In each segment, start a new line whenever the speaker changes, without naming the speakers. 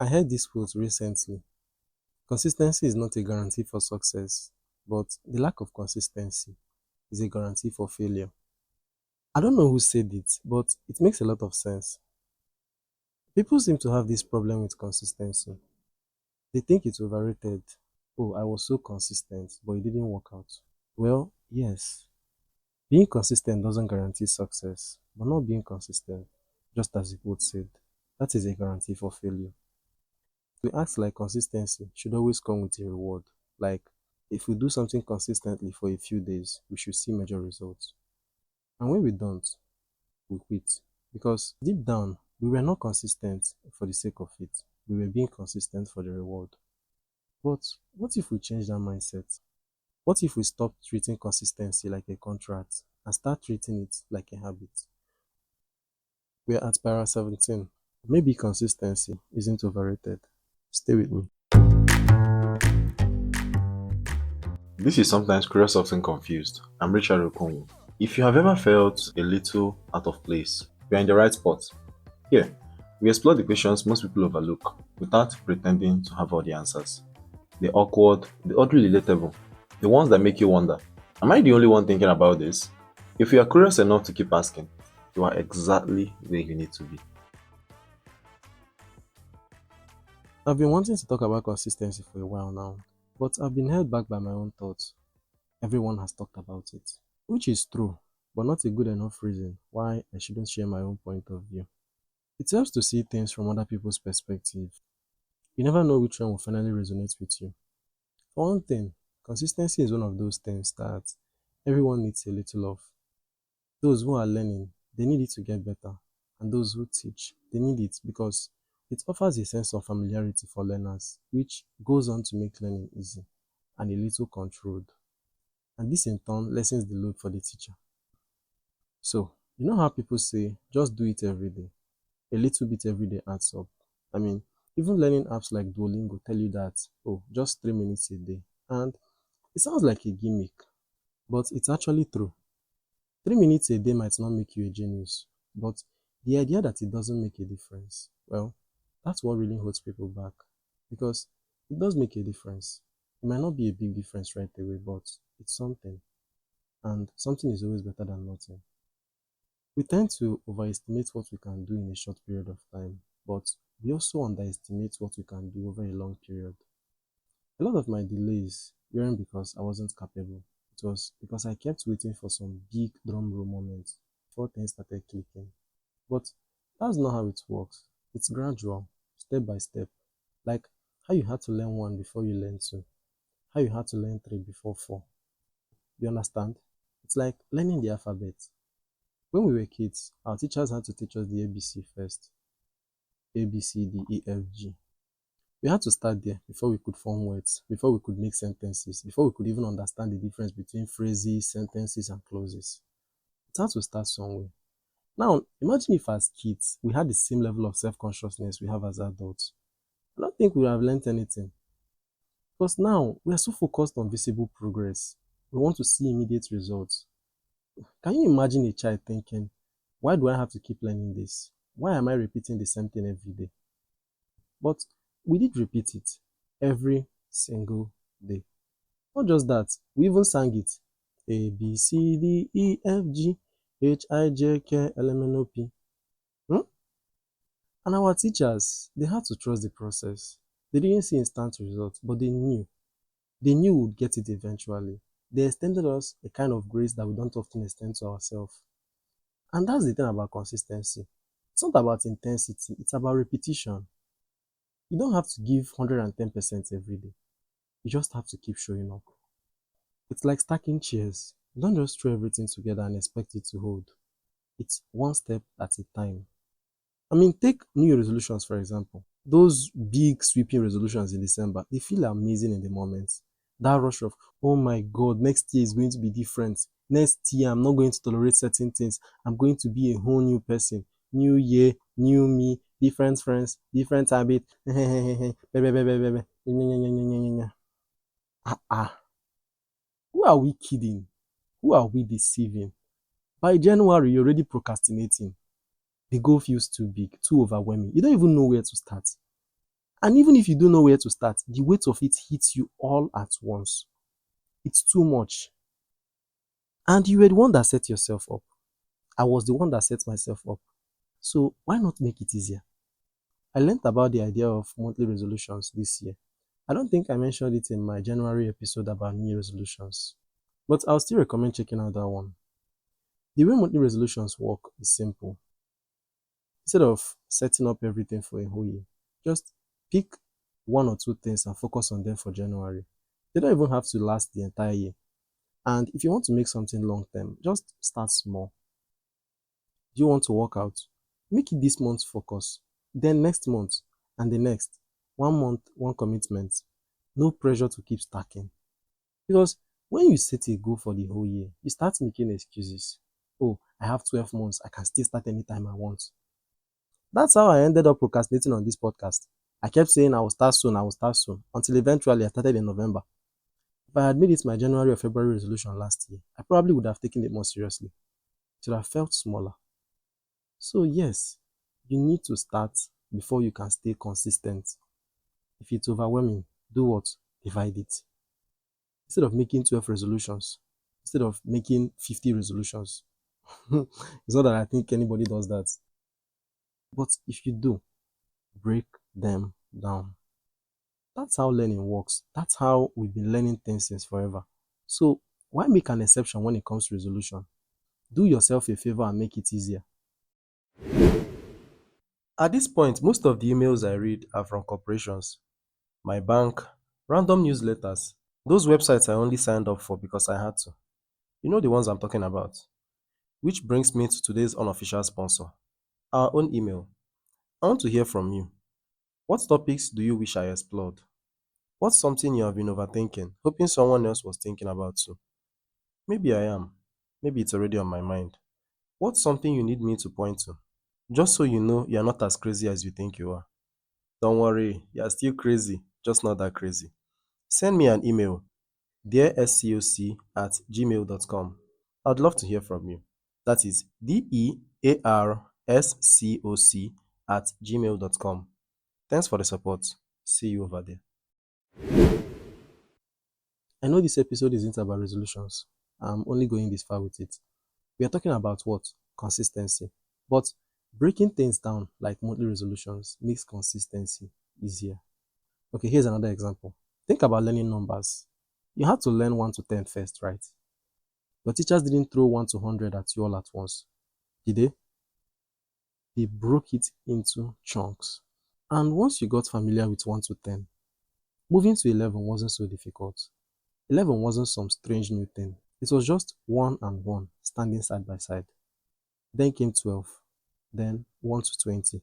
I heard this quote recently. Consistency is not a guarantee for success, but the lack of consistency is a guarantee for failure. I don't know who said it, but it makes a lot of sense. People seem to have this problem with consistency. They think it's overrated. Oh, I was so consistent, but it didn't work out. Well, yes, being consistent doesn't guarantee success, but not being consistent, just as the quote said, that is a guarantee for failure. We act like consistency should always come with a reward. Like, if we do something consistently for a few days, we should see major results. And when we don't, we quit. Because deep down, we were not consistent for the sake of it. We were being consistent for the reward. But what if we change that mindset? What if we stop treating consistency like a contract and start treating it like a habit? We're at para 17. Maybe consistency isn't overrated. Stay with me.
This is sometimes curious, often confused. I'm Richard Okonwo. If you have ever felt a little out of place, you're in the right spot. Here, we explore the questions most people overlook without pretending to have all the answers. The awkward, the oddly relatable, the ones that make you wonder, am I the only one thinking about this? If you are curious enough to keep asking, you are exactly where you need to be.
I've been wanting to talk about consistency for a while now, but I've been held back by my own thoughts. Everyone has talked about it, which is true, but not a good enough reason why I shouldn't share my own point of view. It helps to see things from other people's perspective. You never know which one will finally resonate with you. For one thing, consistency is one of those things that everyone needs a little of. Those who are learning, they need it to get better, and those who teach, they need it because it offers a sense of familiarity for learners, which goes on to make learning easy and a little controlled. And this in turn lessens the load for the teacher. So, you know how people say, just do it every day. A little bit every day adds up. I mean, even learning apps like Duolingo tell you that, oh, just 3 minutes a day. And it sounds like a gimmick, but it's actually true. 3 minutes a day might not make you a genius, but the idea that it doesn't make a difference, well, that's what really holds people back. Because it does make a difference. It might not be a big difference right away, but it's something. And something is always better than nothing. We tend to overestimate what we can do in a short period of time, but we also underestimate what we can do over a long period. A lot of my delays weren't because I wasn't capable. It was because I kept waiting for some big drum roll moment before things started clicking. But that's not how it works. It's gradual, step by step. Like how you had to learn one before you learn two, how you had to learn three before four. You understand? It's like learning the alphabet. When we were kids, our teachers had to teach us the ABC first. A, B, C, D, E, F, G. We had to start there before we could form words, before we could make sentences, before we could even understand the difference between phrases, sentences, and clauses. It had to start somewhere. Now, imagine if as kids we had the same level of self-consciousness we have as adults. I don't think we would have learned anything. Because now we are so focused on visible progress. We want to see immediate results. Can you imagine a child thinking, why do I have to keep learning this? Why am I repeating the same thing every day? But we did repeat it every single day. Not just that, we even sang it. A, B, C, D, E, F, G, H, I, J, K, L, M, N, O, P. Hmm? And our teachers, they had to trust the process. They didn't see instant results, but they knew. They knew we would get it eventually. They extended us a kind of grace that we don't often extend to ourselves. And that's the thing about consistency. It's not about intensity, it's about repetition. You don't have to give 110% every day. You just have to keep showing up. It's like stacking chairs. You don't just throw everything together and expect it to hold. It's one step at a time. I mean, take New Year resolutions, for example. Those big sweeping resolutions in December, they feel amazing in the moment. That rush of, oh my God, next year is going to be different. Next year, I'm not going to tolerate certain things. I'm going to be a whole new person. New year, new me, different friends, different habit. Ah, ah. Who are we kidding? Who are we deceiving? By January, you're already procrastinating. The goal feels too big, too overwhelming. You don't even know where to start. And even if you don't know where to start, the weight of it hits you all at once. It's too much. And you were the one that set yourself up. I was the one that set myself up. So why not make it easier? I learned about the idea of monthly resolutions this year. I don't think I mentioned it in my January episode about New Year resolutions, but I'll still recommend checking out that one. The way monthly resolutions work is simple. Instead of setting up everything for a whole year, just pick one or two things and focus on them for January. They don't even have to last the entire year. And if you want to make something long term, just start small. Do you want to work out? Make it this month's focus, then next month, and the next. 1 month, one commitment. No pressure to keep stacking. Because when you set a goal for the whole year, you start making excuses. Oh, I have 12 months, I can still start anytime I want. That's how I ended up procrastinating on this podcast. I kept saying I will start soon, until eventually I started in November. If I had made it my January or February resolution last year, I probably would have taken it more seriously. It would have felt smaller. So yes, you need to start before you can stay consistent. If it's overwhelming, do what? Divide it. Instead of making 12 resolutions, instead of making 50 resolutions. It's not that I think anybody does that. But if you do, break them down. That's how learning works. That's how we've been learning things since forever. So why make an exception when it comes to resolution? Do yourself a favor and make it easier. At this point, most of the emails I read are from corporations, my bank, random newsletters, those websites I only signed up for because I had to. You know the ones I'm talking about. Which brings me to today's unofficial sponsor, our own email. I want to hear from you. What topics do you wish I explored? What's something you have been overthinking, hoping someone else was thinking about too? Maybe I am. Maybe it's already on my mind. What's something you need me to point to? Just so you know you're not as crazy as you think you are. Don't worry, you're still crazy, just not that crazy. Send me an email, dearscoc@gmail.com. I'd love to hear from you. That is dearscoc@gmail.com. Thanks for the support. See you over there. I know this episode isn't about resolutions. I'm only going this far with it. We are talking about what? Consistency. But breaking things down like monthly resolutions makes consistency easier. Okay, here's another example. Think about learning numbers. You had to learn 1 to 10 first, right? Your teachers didn't throw 1 to 100 at you all at once, did they? They broke it into chunks. And once you got familiar with 1 to 10, moving to 11 wasn't so difficult. 11 wasn't some strange new thing. It was just 1 and 1 standing side by side. Then came 12, then 1 to 20.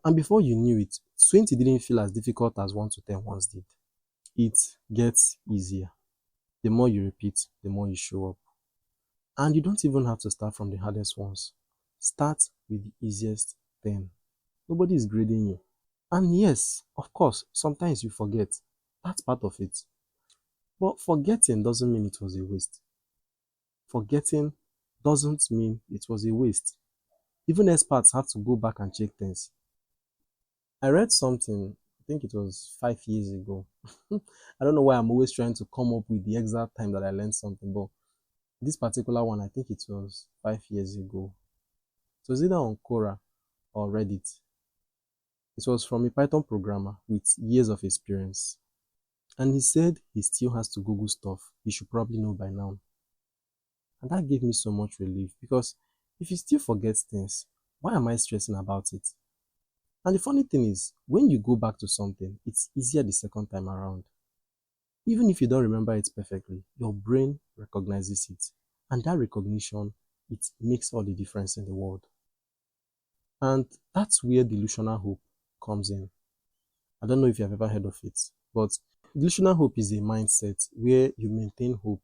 And before you knew it, 20 didn't feel as difficult as 1 to 10 once did. It gets easier. The more you repeat, the more you show up. And you don't even have to start from the hardest ones. Start with the easiest 10. Nobody is grading you. And yes, of course, sometimes you forget. That's part of it. But forgetting doesn't mean it was a waste. Forgetting doesn't mean it was a waste. Even experts have to go back and check things. I read something, I think it was 5 years ago. I don't know why I'm always trying to come up with the exact time that I learned something, but this particular one, I think it was 5 years ago. It was either on Quora or Reddit. It was from a Python programmer with years of experience. And he said he still has to Google stuff he should probably know by now. And that gave me so much relief because if you still forget things, why am I stressing about it? And the funny thing is, when you go back to something, it's easier the second time around. Even if you don't remember it perfectly, your brain recognizes it. And that recognition, it makes all the difference in the world. And that's where delusional hope comes in. I don't know if you've ever heard of it, but delusional hope is a mindset where you maintain hope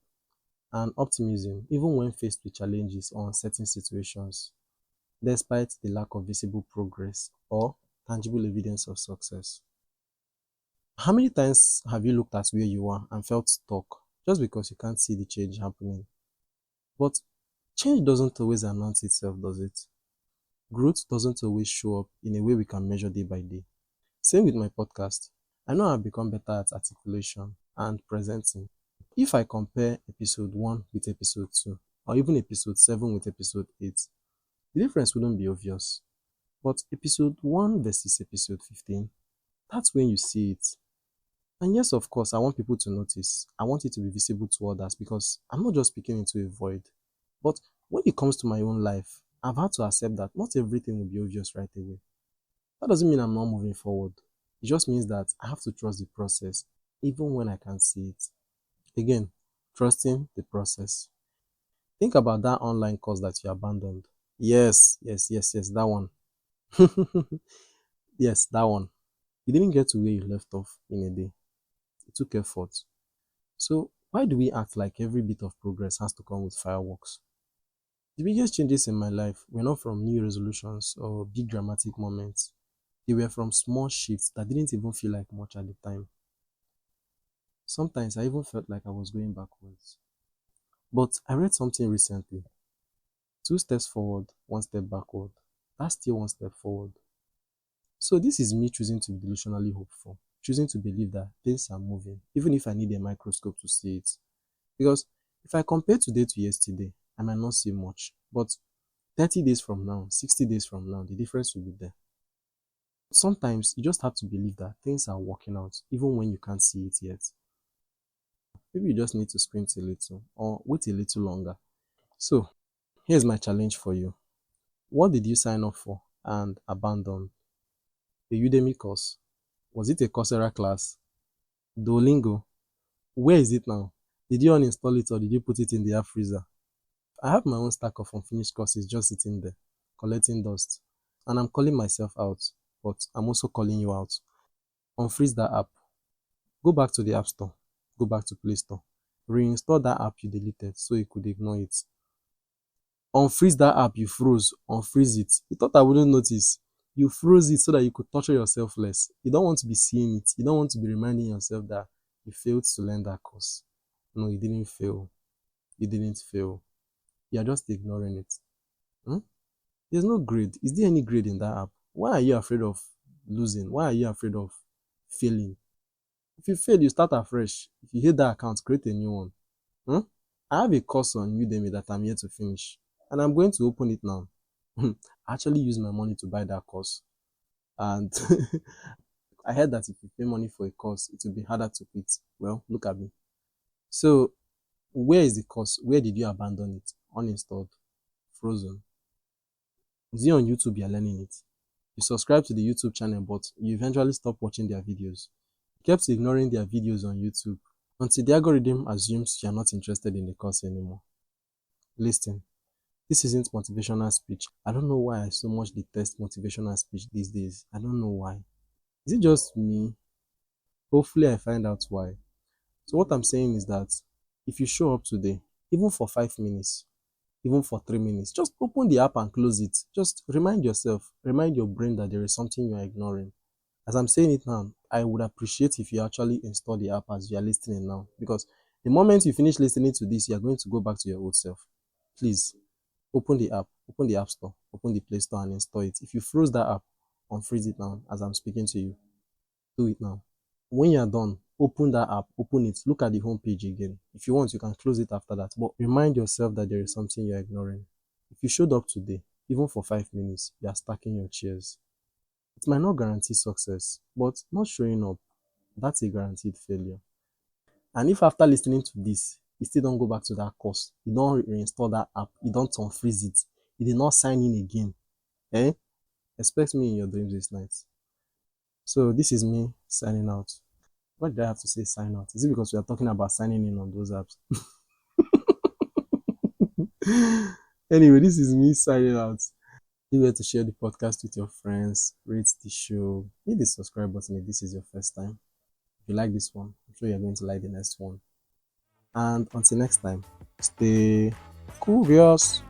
and optimism even when faced with challenges or uncertain situations, despite the lack of visible progress or tangible evidence of success. How many times have you looked at where you are and felt stuck just because you can't see the change happening? But change doesn't always announce itself, does it? Growth doesn't always show up in a way we can measure day by day. Same with my podcast. I know I've become better at articulation and presenting. If I compare episode 1 with episode 2, or even episode 7 with episode 8, the difference wouldn't be obvious. But episode 1 versus episode 15, that's when you see it. And yes, of course, I want people to notice. I want it to be visible to others because I'm not just speaking into a void. But when it comes to my own life, I've had to accept that not everything will be obvious right away. That doesn't mean I'm not moving forward. It just means that I have to trust the process, even when I can't see it. Again, trusting the process. Think about that online course that you abandoned. Yes, that one. Yes, that one. You didn't get to where you left off in a day. It took effort. So, why do we act like every bit of progress has to come with fireworks? The biggest changes in my life were not from new resolutions or big dramatic moments. They were from small shifts that didn't even feel like much at the time. Sometimes I even felt like I was going backwards. But I read something recently. Two steps forward, one step backward. That's still one step forward. So this is me choosing to be delusionally hopeful, choosing to believe that things are moving, even if I need a microscope to see it. Because if I compare today to yesterday, I might not see much. But 30 days from now, 60 days from now, the difference will be there. Sometimes you just have to believe that things are working out, even when you can't see it yet. Maybe you just need to sprint a little or wait a little longer. So, here's my challenge for you. What did you sign up for and abandon? A Udemy course? Was it a Coursera class? Duolingo? Where is it now? Did you uninstall it or did you put it in the app freezer? I have my own stack of unfinished courses just sitting there, collecting dust. And I'm calling myself out, but I'm also calling you out. Unfreeze that app. Go back to the App Store. Go back to Play Store. Reinstall that app you deleted so you could ignore it. Unfreeze that app you froze. Unfreeze it. You thought I wouldn't notice. You froze it so that you could torture yourself less. You don't want to be seeing it. You don't want to be reminding yourself that you failed to learn that course. No, you didn't fail. You didn't fail. You are just ignoring it. Hmm? There's no grade. Is there any grade in that app? Why are you afraid of losing? Why are you afraid of failing? If you fail, you start afresh. If you hate that account, create a new one. Hmm? I have a course on Udemy that I'm yet to finish, and I'm going to open it now. I actually use my money to buy that course, and I heard that if you pay money for a course, it will be harder to quit. Well, look at me. So, where is the course? Where did you abandon it? Uninstalled, frozen. Is it on YouTube you're learning it? You subscribe to the YouTube channel, but you eventually stop watching their videos. You kept ignoring their videos on YouTube until the algorithm assumes you're not interested in the course anymore. Listen, this isn't motivational speech. I don't know why I so much detest motivational speech these days. I don't know why. Is it just me? Hopefully, I find out why. So, what I'm saying is that if you show up today, even for 5 minutes, even for 3 minutes, just open the app and close it. Just remind yourself, remind your brain that there is something you are ignoring. As I'm saying it now, I would appreciate if you actually install the app as you are listening now, because the moment you finish listening to this, you are going to go back to your old self. Please open the app, open the App Store, open the Play Store and install it. If you froze that app, unfreeze it now as I'm speaking to you. Do it now. When you are done, open that app, open it, look at the home page again. If you want, you can close it after that. But remind yourself that there is something you're ignoring. If you showed up today, even for 5 minutes, you are stacking your chairs. It might not guarantee success, but not showing up, that's a guaranteed failure. And if after listening to this, you still don't go back to that course, you don't reinstall that app, you don't unfreeze it, you did not sign in again, eh? Expect me in your dreams this night. So this is me signing out. What did I have to say sign out? Is it because we are talking about signing in on those apps? Anyway, this is me signing out. You were to share the podcast with your friends, rate the show, hit the subscribe button if this is your first time. If you like this one, I'm sure you're going to like the next one. And until next time, stay curious.